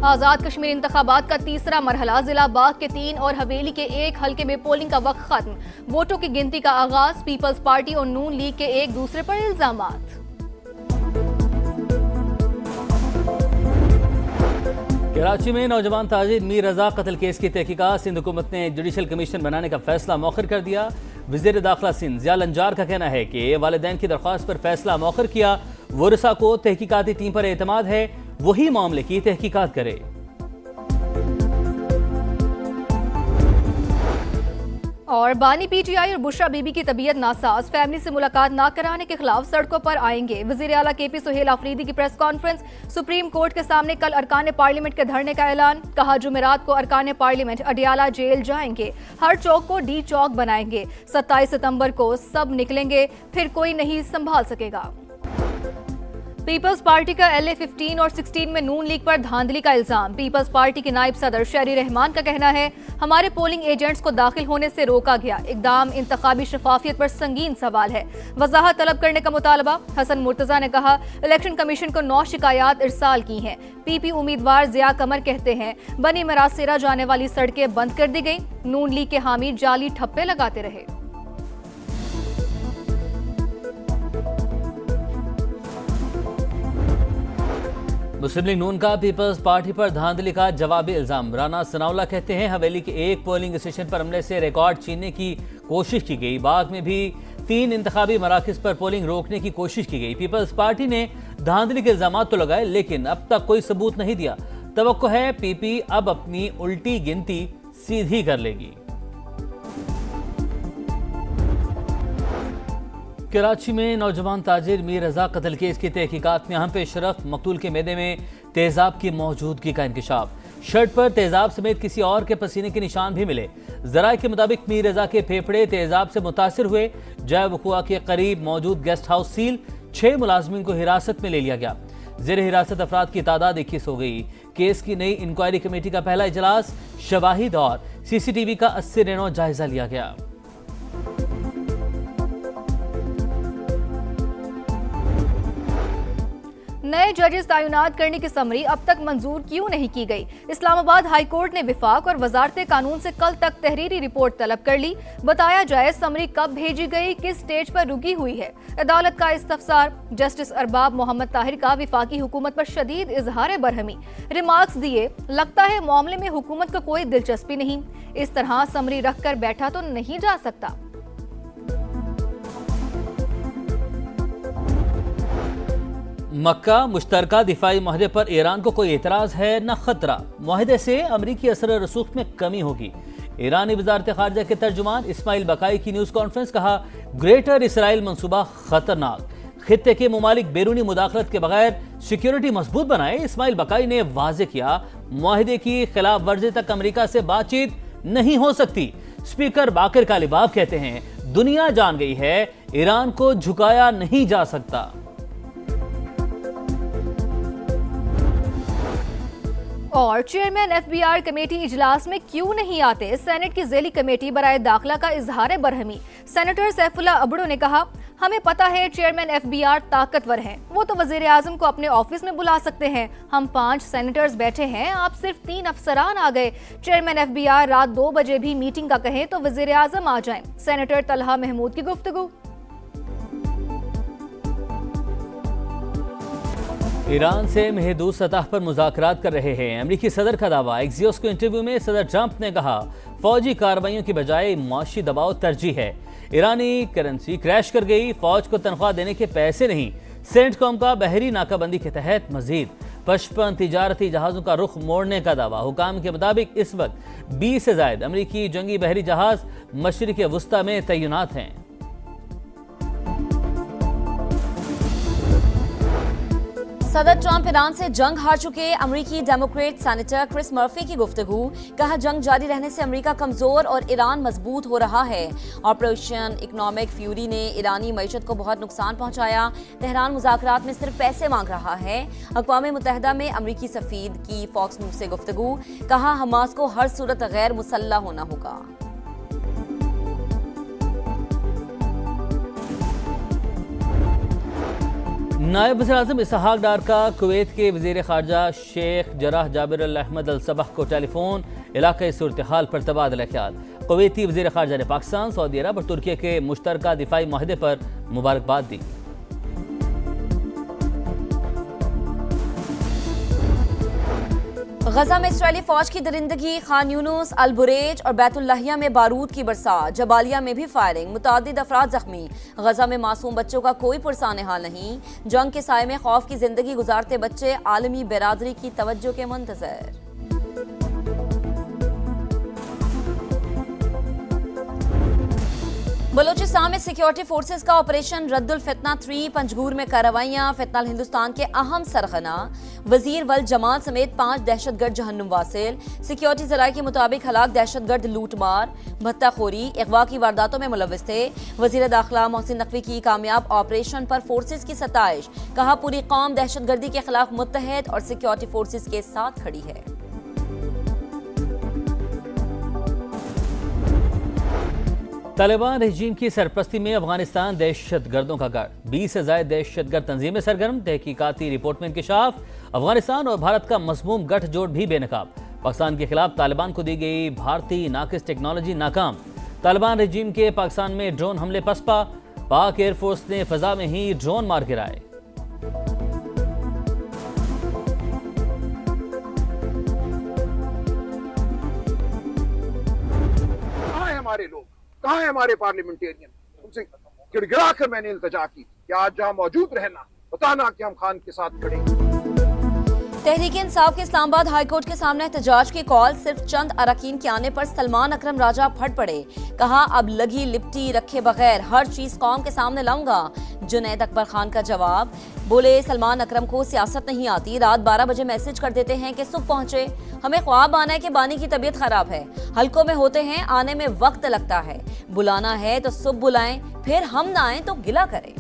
आजाद कश्मीर इंतखाबात का तीसरा मरहला, जिला बाग के 3 और हवेली के 1 हल्के में पोलिंग का वक्त खत्म। वोटों की गिनती का आगाज। पीपल्स पार्टी और नून लीग के एक दूसरे पर इल्जामात। कराची में नौजवान ताजिर मीर रजा कत्ल केस की तहकीकात। सिंध हुकूमत ने जुडिशल कमीशन बनाने का फैसला मौखर कर दिया। वज़ीर दाखिला सिंध ज़िया लंजार का कहना है कि वालिदैन की दरख्वास्त पर फैसला मौखर किया। वरसा को तहकीकाती टीम पर एतमाद है, वही मामले की तहकीकात करे। और बानी पीटीआई और बुशरा बीबी की तबीयत नासाज, फैमिली से मुलाकात ना कराने के खिलाफ सड़कों पर आएंगे। वज़ीर आला केपी सुहेल आफरीदी की प्रेस कॉन्फ्रेंस। सुप्रीम कोर्ट के सामने कल अरकान पार्लियामेंट के धरने का ऐलान। कहा जुमेरात को अरकान पार्लियामेंट अडियाला जेल जाएंगे, हर चौक को डी चौक बनाएंगे। 27 सितंबर को सब निकलेंगे, फिर कोई नहीं संभाल सकेगा। पीपल्स पार्टी का LA-15 और 16 में नून लीग पर धांधली का इल्जाम। पीपल्स पार्टी के नायब सदर शहरी रहमान का कहना है, हमारे पोलिंग एजेंट्स को दाखिल होने से रोका गया। इकदाम इंतखाबी शफाफियत पर संगीन सवाल है। वजाहत तलब करने का मुतालबा। हसन मुर्तजा ने कहा, इलेक्शन कमीशन को 9 शिकायत इरसाल की हैं। PP उम्मीदवार ज़िया कमर कहते हैं, बनी मरासिरा जाने वाली सड़कें बंद कर दी गई। नून लीग के हामी जाली ठप्पे लगाते रहे। मुस्लिम लीग नून का पीपल्स पार्टी पर धांधली का जवाबी इल्जाम। राना सनाउल्लाह कहते हैं, हवेली के एक पोलिंग स्टेशन पर हमले से रिकॉर्ड छीनने की कोशिश की गई। बाग में भी 3 इंतखाबी मराकज पर पोलिंग रोकने की कोशिश की गई। पीपल्स पार्टी ने धांधली के इल्जाम तो लगाए, लेकिन अब तक कोई सबूत नहीं दिया। तवक्को है PP अब अपनी उल्टी गिनती सीधी कर लेगी। कराची में नौजवान ताजिर मीर रजा कत्ल केस की तहकीकात में अहम पेशरफ। मकतूल के मैदे में तेजाब की मौजूदगी का इंकशाफ। शर्ट पर तेजाब समेत किसी और के पसीने के निशान भी मिले। जराये के मुताबिक मीर रजा के फेफड़े तेजाब से मुतासिर हुए। जय वकुआ के करीब मौजूद गेस्ट हाउस सील। 6 मुलाजमीन को हिरासत में ले लिया गया। जेर हिरासत अफराद की तादाद 21 हो गई। केस की नई इंक्वायरी कमेटी का पहला इजलास। शवाहिद और CCTV का 80 रेनों जायजा लिया गया। नए जजेस तैनात करने की समरी अब तक मंजूर क्यों नहीं की गई? इस्लामाबाद हाई कोर्ट ने विफाक और वजारत कानून से कल तक तहरीरी रिपोर्ट तलब कर ली। बताया जाए समरी कब भेजी गई, किस स्टेज पर रुकी हुई है। अदालत का इस्तफसार। जस्टिस अरबाब मोहम्मद ताहिर का विफाकी हुकूमत पर शदीद इजहार बरहमी। रिमार्क्स दिए, लगता है मामले में हुकूमत को कोई दिलचस्पी नहीं। इस तरह समरी रख कर बैठा तो नहीं जा सकता। मक्का मुश्तरका दिफाई माहदे पर ईरान को कोई एतराज़ है न खतरा। माहदे से अमरीकी असर रसूख में कमी होगी। ईरानी वजारत खारजा के तर्जुमान इस्माइल बकाई की न्यूज़ कॉन्फ्रेंस। कहा, ग्रेटर इसराइल मंसूबा खतरनाक। खित्ते के मुमालिक बैरूनी मुदाखलत के बगैर सिक्योरिटी मजबूत बनाए। इस्माइल बकाई ने वाज़े किया, माहदे की खिलाफ वर्जी तक अमरीका से बातचीत नहीं हो सकती। स्पीकर बाकर कालिबाफ कहते हैं, दुनिया जान गई है ईरान को झुकाया नहीं जा सकता। और चेयरमैन FBR कमेटी इजलास में क्यों नहीं आते? सेनेट की ज़ेली कमेटी बराए दाखिला का इजहार बरहमी। सेनेटर सैफुल्लाह अबड़ो ने कहा, हमें पता है चेयरमैन FBR ताकतवर हैं, वो तो वजीर आजम को अपने ऑफिस में बुला सकते हैं। हम 5 सेनेटर्स बैठे हैं, आप सिर्फ 3 अफसरान आ गए। चेयरमैन FBR रात 2 बजे भी मीटिंग का कहें तो वजीर आजम आ जाएं। सेनेटर तलहा महमूद की गुफ्तगू। ईरान से महदूद सतह पर मुज़ाकरात कर रहे हैं। अमरीकी सदर का दावा। एक्सियोस को इंटरव्यू में सदर ट्रंप ने कहा, फौजी कार्रवाइयों की बजाय माशी दबाव तरजीह है। ईरानी करेंसी क्रैश कर गई, फौज को तनख्वाह देने के पैसे नहीं। सेंटकॉम का बहरी नाकाबंदी के तहत मजीद 55 तिजारती जहाज़ों का रुख मोड़ने का दावा। हुकाम के मुताबिक इस वक्त 20 से ज्यादा अमरीकी जंगी बहरी जहाज मशरिक़ वुस्ता में तैनात हैं। सदर ट्रंप ईरान से जंग हार चुके अमरीकी डेमोक्रेट सेनेटर क्रिस मर्फी की गुफ्तगू। कहा, जंग जारी रहने से अमरीका कमजोर और ईरान मजबूत हो रहा है। ऑपरेशन इकोनॉमिक फ्यूरी ने ईरानी मईशत को बहुत नुकसान पहुंचाया। तेहरान मुज़ाकरात में सिर्फ पैसे मांग रहा है। अक़वाम मुत्तहिदा में अमरीकी सफ़ीर की फॉक्स न्यूज़ से गुफ्तगू। कहा, हमास को हर सूरत गैर मुसल्लह होना होगा। नायब वज़ीर-ए-आज़म इसहाक डार का कुवैत के वज़ीर ख़ारजा शेख जराह जाबिर अल अहमद अल सबह को टेलीफोन इलाक़ाई सूरत हाल पर तबादला ख्याल। कुवैती वज़ीर ख़ारजा ने पाकिस्तान, सऊदी अरब और तुर्की के मुश्तरका दिफाई माहदे पर मुबारकबाद दी। गजा में इस्राएली फौज की दरिंदगी, खान यूनुस, अल बुरेज और बैतुल्लाहिया में बारूद की बरसात, जबालिया में भी फायरिंग, मुतादिद अफराद जख्मी। गजा में मासूम बच्चों का कोई पुरसान हाल नहीं। जंग के साए में खौफ की जिंदगी गुजारते बच्चे आलमी बिरादरी की तवज्जो के मुंतज़िर। बलोचिस्तान में सिक्योरिटी फोर्सेस का ऑपरेशन रद्दुल फितना 3 पंजगूर में कार्रवाइयां, फितनाल हिंदुस्तान के अहम सरगना। वजीर वल जमाल समेत 5 दहशतगर्द जहन्नुम वासिल। सिक्योरिटी जराये के मुताबिक हलाक दहशतगर्द लूटमार, भत्ताखोरी, अगवा की वारदातों में मुलव्विस थे। वजीर दाखिला मोहसिन नकवी की कामयाब ऑपरेशन पर फोर्सेस की सताइश, कहा पूरी कौम दहशतगर्दी के खिलाफ मुत्तहद और सिक्योरिटी फोर्सेस के साथ खड़ी है। तालिबान रजीम की सरपरस्ती में अफगानिस्तान दहशतगर्दों का गढ़, 20 से ज्यादा दहशतगर्द तंजीमें सरगर्म। तहकीकाती रिपोर्ट में इंकशाफ, अफगानिस्तान और भारत का मज़मूम गठजोड़ भी बेनकाब। पाकिस्तान के खिलाफ तालिबान को दी गई भारतीय नाकिस टेक्नोलॉजी नाकाम। तालिबान रजीम के पाकिस्तान में ड्रोन हमले पसपा, पाक एयरफोर्स ने फजा में ही ड्रोन मार गिराए। हमारे लोग कहाँ है, हमारे पार्लियामेंटेरियन? उनसे गिड़गिड़ा कर मैंने इल्तजा की कि आज जहाँ मौजूद रहना, बताना कि हम खान के साथ खड़े। तहरीक इंसाफ के इस्लामाबाद हाईकोर्ट के सामने एहतजाज की कॉल, सिर्फ चंद अरकान के आने पर सलमान अकरम राजा फट पड़े। कहा अब लगी लिपटी रखे बगैर हर चीज कौम के सामने लाऊंगा। जुनैद अकबर खान का जवाब, बोले सलमान अकरम को सियासत नहीं आती, रात 12 बजे मैसेज कर देते हैं कि सुबह पहुंचे। हमें ख्वाब आना है कि बानी की तबीयत खराब है, हल्कों में होते हैं, आने में वक्त लगता है। बुलाना है तो सुबह बुलाएं, फिर हम ना आए तो गिला करें।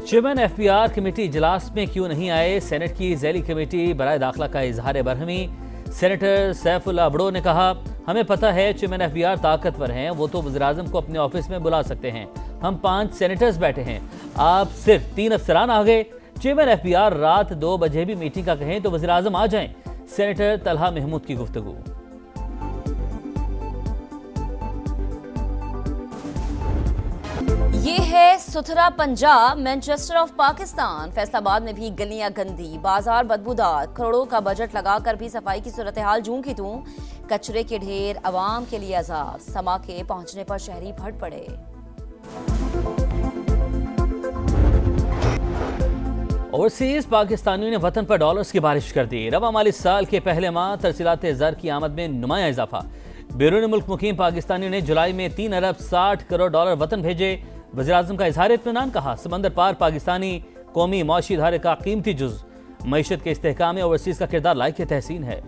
चेयरमैन एफबीआर कमेटी इजलास में क्यों नहीं आए? सेनेट की ज़ैली कमेटी बराए दाखिला का इजहार बरहमी। सेनेटर सैफुल्लाह अबड़ो ने कहा, हमें पता है चेयरमैन एफबीआर ताकतवर हैं, वो तो वज़ीर-ए-आज़म को अपने ऑफिस में बुला सकते हैं। हम 5 सेनेटर्स बैठे हैं, आप सिर्फ 3 अफसरान आ गए। चेयरमैन एफबीआर रात 2 बजे भी मीटिंग का कहें तो वज़ीर-ए-आज़म आ जाएं। सेनेटर तलहा महमूद की गुफ्तगू। ये है सुथरा पंजाब, मैनचेस्टर ऑफ पाकिस्तान। फैसलाबाद में भी गलियां गंदी, बाजार बदबूदार, करोड़ों का बजट लगाकर भी सफाई की सूरत हाल जूं की तूं। कचरे के ढेर, अवाम के लिए अजाब, समा के पहुंचने पर शहरी भट पड़े। ओवरसीज पाकिस्तानियों ने वतन पर डॉलर्स की बारिश कर दी। रवा माली साल के पहले माह तरसीलात ज़र की आमद में नुमाया इजाफा। बैरून मुल्क मुकीम पाकिस्तानियों ने जुलाई में 3 अरब 60 करोड़ डॉलर वतन भेजे। वज़ीर-ए-आज़म का इज़हार इत्मीनान, कहा समंदर पार पाकिस्तानी कौमी मौशी धारे का कीमती जुज़। मईशत के इस्तेहकाम में ओवरसीज का किरदार लायक तहसीन है।